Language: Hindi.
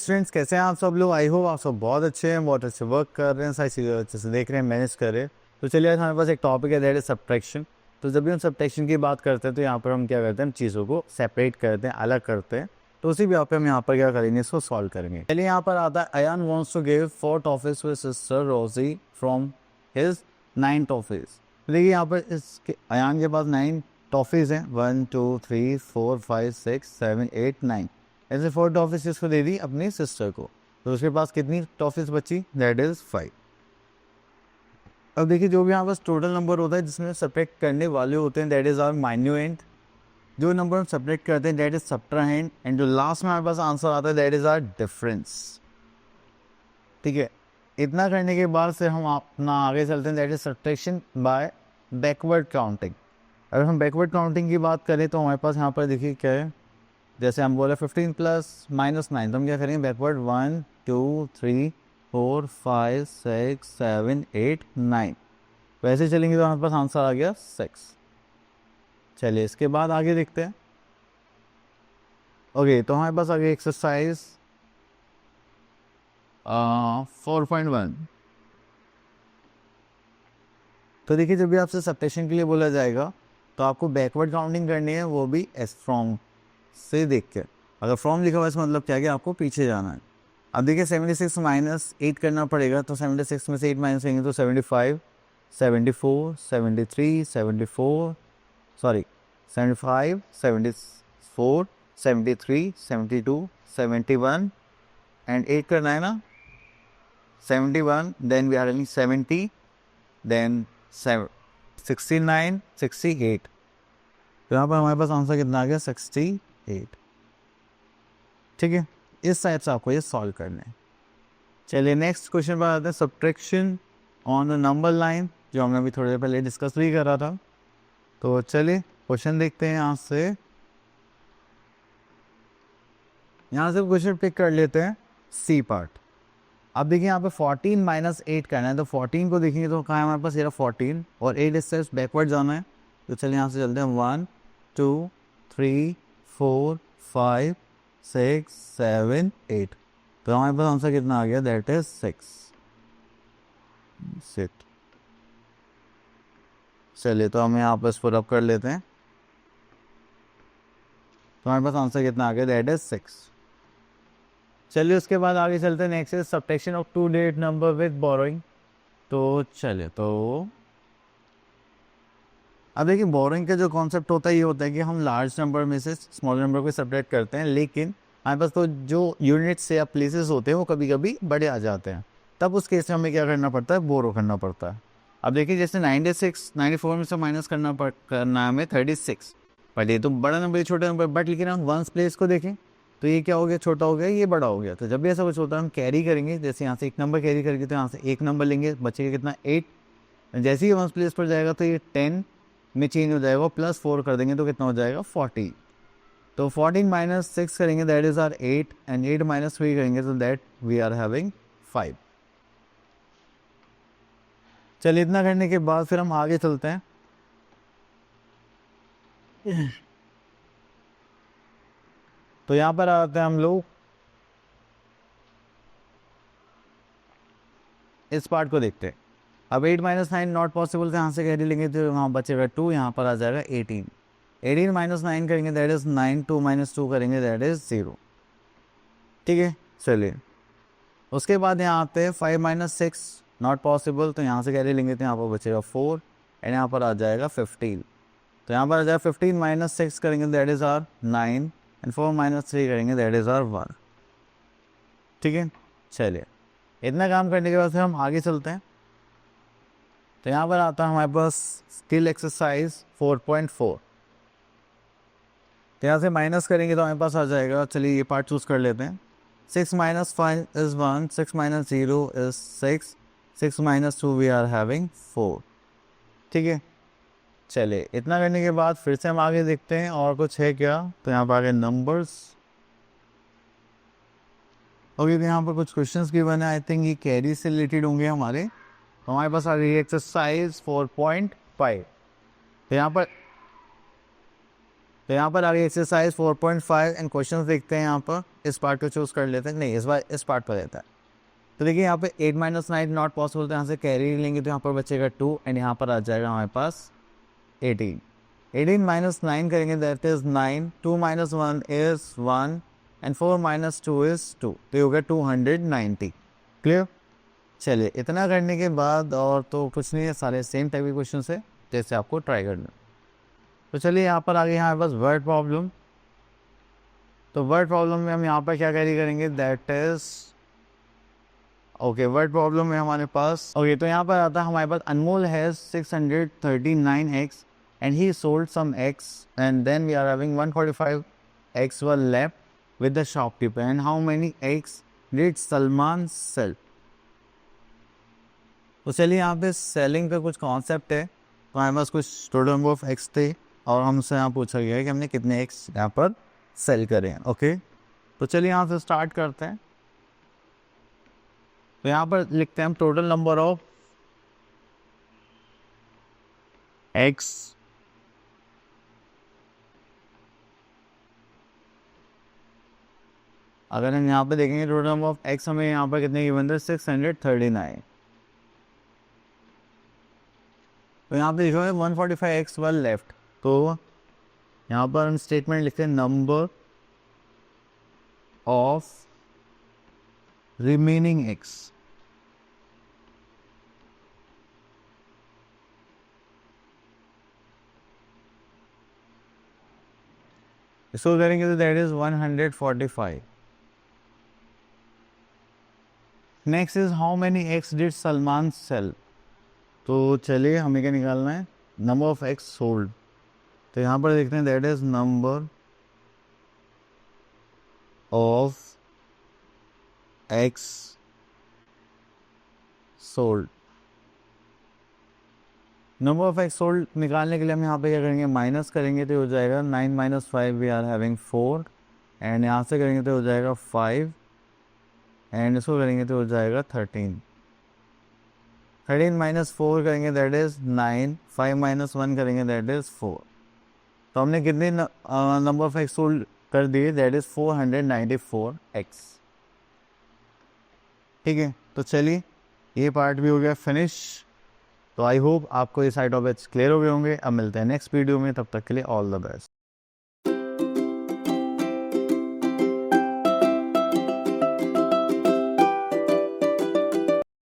स्टूडेंट्स, कैसे हैं आप सब लोग? आई होप आप सब बहुत अच्छे हैं, बहुत अच्छे वर्क कर रहे हैं, सारी चीज़ें अच्छे से देख रहे हैं, मैनेज कर रहे हैं। तो चलिए, आज हमारे पास एक टॉपिक है, दैट इज सब्ट्रैक्शन। तो जब भी हम सब्ट्रैक्शन की बात करते हैं तो यहाँ पर हम क्या करते हैं, हम चीज़ों को सेपरेट करते हैं, अलग करते हैं। तो उसी भी पे हम यहाँ पर क्या करेंगे, इसको सॉल्व करेंगे। चलिए, यहाँ पर आता है, Ayaan wants to give 4 toffees to his sister Rosie from his 9 toffees. देखिए, यहाँ पर इसके अयान के पास 9 टॉफीज हैं, 1 2 3 4 5 6 7 8 9। ऐसे 4 टॉफीज इसको दे दी अपनी सिस्टर को, तो उसके पास कितनी टॉफीज बची? That is 5। अब देखिए, जो भी यहाँ पास टोटल नंबर होता है जिसमें सब्ट्रैक्ट करने वाले होते हैं, दैट इज आवर माइन्यूएंट। जो नंबर हम सब्ट्रैक्ट करते हैं दैट इज सब्ट्राहेंड, एंड जो लास्ट में हमारे पास आंसर आता है दैट इज आवर डिफरेंस। ठीक है, इतना करने के बाद से हम अपना आगे चलते हैं, that is subtraction by backward counting. अगर हम बैकवर्ड काउंटिंग की बात करें तो हमारे पास यहाँ पर देखिए क्या है, जैसे हम बोले 15 प्लस -9, तो हम क्या करेंगे बैकवर्ड 1 2 3 4 5 6 7 8 9। वैसे चलेंगे तो हमारे पास आंसर आ गया 6। चलिए, इसके बाद आगे देखते हैं। ओके, तो हमारे पास आगे एक्सरसाइज 4.1। तो देखिए, जब भी आपसे सब्ट्रैक्शन के लिए बोला जाएगा तो आपको बैकवर्ड काउंटिंग करनी है, वो भी एस फ्रॉम से देख के। अगर फ्रॉम लिखा हुआ है इसका मतलब क्या है, आपको पीछे जाना है। अब देखिए, 76 माइनस 8 करना पड़ेगा, तो 76 में से 8 माइनस करेंगे तो 75 74 73 74 सॉरी 75 74 73 72 71 एंड 8 करना है ना, 71, then we are running 70, then 69 68। तो यहाँ पर हमारे पास आंसर कितना आ गया? 68। ठीक है, इस टाइप से आपको ये सॉल्व करना है। चलिए, नेक्स्ट क्वेश्चन पर आते हैं, subtraction on the number line, जो हमने अभी थोड़ी देर पहले डिस्कस भी करा था। तो चलिए क्वेश्चन देखते हैं। यहाँ से क्वेश्चन पिक कर लेते हैं, सी पार्ट। अब देखिए, यहाँ पे 14 माइनस 8 करना है, तो 14 को देखेंगे तो कहाँ है हमारे पास, ये 14 और 8 स्टेप्स बैकवर्ड जाना है। तो चलिए यहाँ से चलते हैं, 1 2 3 4 5 6 7 8। तो हमारे पास आंसर कितना आ गया? That is 6। चलिए, तो हम यहाँ पर इसको रब कर लेते हैं। तो हमारे पास आंसर कितना आ गया? That is 6। चलिए, उसके बाद आगे चलते हैं, next is subtraction of 2 digit number with borrowing. तो चलिए, तो अब देखिए, बोरोइंग का जो कॉन्सेप्ट होता है ये होता है कि हम लार्ज नंबर में से स्मॉल नंबर को सब्ट्रैक्ट करते हैं, लेकिन हमारे पास तो जो यूनिट्स या प्लेसेस होते हैं वो कभी कभी बड़े आ जाते हैं। तब उस केस में हमें क्या करना पड़ता है? बोरो करना पड़ता है। अब देखिए, जैसे 94 में से माइनस करना है हमें 36, बट ये तो बड़ा नंबर, छोटा नंबर, बट लेकिन हम वंस प्लेस को देखें तो ये क्या हो गया? छोटा हो गया, ये बड़ा हो गया। तो जब भी ऐसा कुछ होता है हम कैरी करेंगे, जैसे यहाँ से एक नंबर कैरी करेंगे तो यहाँ से एक नंबर लेंगे, बचेगा कितना? 8। जैसे ही वंस प्लेस पर जाएगा तो ये 10 में चेंज हो जाएगा, प्लस 4 कर देंगे तो कितना हो जाएगा? 40। तो 14 माइनस 6 करेंगे that is are 8, and 8 minus 3 करेंगे तो दैट वी आर हैविंग 5। चलिए, इतना करने के बाद फिर हम आगे चलते हैं। तो यहाँ पर आते हैं हम लोग, इस पार्ट को देखते हैं। अब 8 माइनस 9 नॉट पॉसिबल, तो यहाँ से कैरी लेंगे तो वहाँ बचेगा 2, यहाँ पर आ जाएगा 18। 18 माइनस 9 करेंगे दैट इज 9, 2 माइनस 2 करेंगे दैट इज 0। ठीक है, चलिए उसके बाद यहाँ आते हैं 5 माइनस 6 नॉट पॉसिबल, तो यहाँ से कैरी लेंगे तो यहाँ पर बचेगा 4, एंड यहाँ पर आ जाएगा 15। तो यहाँ पर आ जाएगा 15 माइनस 6 करेंगे that is are 9, and 4 minus 3 करेंगे दैट इज आर 1। ठीक है, चलिए इतना काम करने के बाद फिर हम आगे चलते हैं। तो यहाँ पर आता है हमारे पास स्किल एक्सरसाइज 4.4। तो यहाँ से माइनस करेंगे तो हमारे पास आ जाएगा, चलिए ये पार्ट चूज कर लेते हैं। 6 minus 5 is 1, 6 minus 0 is 6, 6 minus 2 we are having 4। ठीक है, चलिए इतना करने के बाद फिर से हम आगे देखते हैं और कुछ है क्या। तो यहाँ पर आगे नंबर्स। ओके, तो यहाँ पर कुछ क्वेश्चंस गिवन है, आई थिंक ये कैरी से रिलेटेड होंगे हमारे। तो हमारे पास आ रही है एक्सरसाइज 4.5। तो यहाँ पर तो यहाँ पर आगे एक्सरसाइज 4.5 एंड क्वेश्चन देखते हैं। यहाँ पर इस पार्ट को चूज कर लेते हैं, नहीं इस बार इस पार्ट पर रहता है। तो देखिए यहाँ पे 8 - 9 नॉट पॉसिबल, तो यहाँ से कैरी लेंगे तो यहाँ पर बचेगा 2 एंड यहाँ पर आ जाएगा हमारे पास 18। 18 - 9 करेंगे that is 9, 2 - 1 is 1 and 4 - 2 is 2, तो ये हो गया 290। क्लियर। चलिए इतना करने के बाद और तो कुछ नहीं है, सारे सेम टाइप के क्वेश्चन है जैसे आपको ट्राई करना। तो चलिए यहाँ पर आगे यहाँ बस वर्ड प्रॉब्लम। तो वर्ड प्रॉब्लम में हम यहाँ पर क्या कैरी करेंगे that is okay, word problem में हमारे पास ओके तो यहाँ पर आता है हमारे पास अनमोल has 639 eggs and he sold some eggs and then we are having 145 eggs were left with the shopkeeper and how many eggs did Salman sell? तो चलिए यहाँ पे सेलिंग का कुछ कॉन्सेप्ट है। तो हमारे पास कुछ टोटल नंबर ऑफ एक्स थे और हमसे यहाँ पूछा गया है कि हमने कितने एक्स यहाँ पर सेल करे हैं। ओके तो चलिए यहाँ से स्टार्ट करते हैं। तो यहाँ पर लिखते हैं हम टोटल नंबर ऑफ एक्स अगर हम यहाँ पे देखेंगे टोटल नंबर ऑफ एक्स हमें यहाँ पर कितने गिवन थे 639। तो यहाँ पे लिखा है 145 एक्स वर लेफ्ट। तो यहाँ पर हम स्टेटमेंट लिखते हैं नंबर ऑफ रिमेनिंग एक्स। इसको करेंगे तो that is 145। Next is how many X did Salman sell. तो चलिए हमें क्या निकालना है नंबर ऑफ एक्स सोल्ड। तो यहाँ पर देखते हैं that is number of x sold. Number of x sold निकालने के लिए हम यहाँ पे क्या करेंगे माइनस करेंगे तो हो जाएगा 9 - 5 वी आर हैविंग 4 एंड यहाँ से करेंगे तो हो जाएगा 5 एंड इसको करेंगे तो हो जाएगा 13। 13 - 4 करेंगे दैट इज 9, 5 - 1 करेंगे दैट इज 4। तो हमने कितने नंबर ऑफ एक्स सोल्ड कर दिए दैट इज 494 एक्स। ठीक है तो चलिए ये पार्ट भी हो गया फिनिश। तो आई होप आपको ये साइड ऑफ क्लियर हो गए होंगे। अब मिलते हैं नेक्स्ट वीडियो में, तब तक के लिए ऑल द बेस्ट।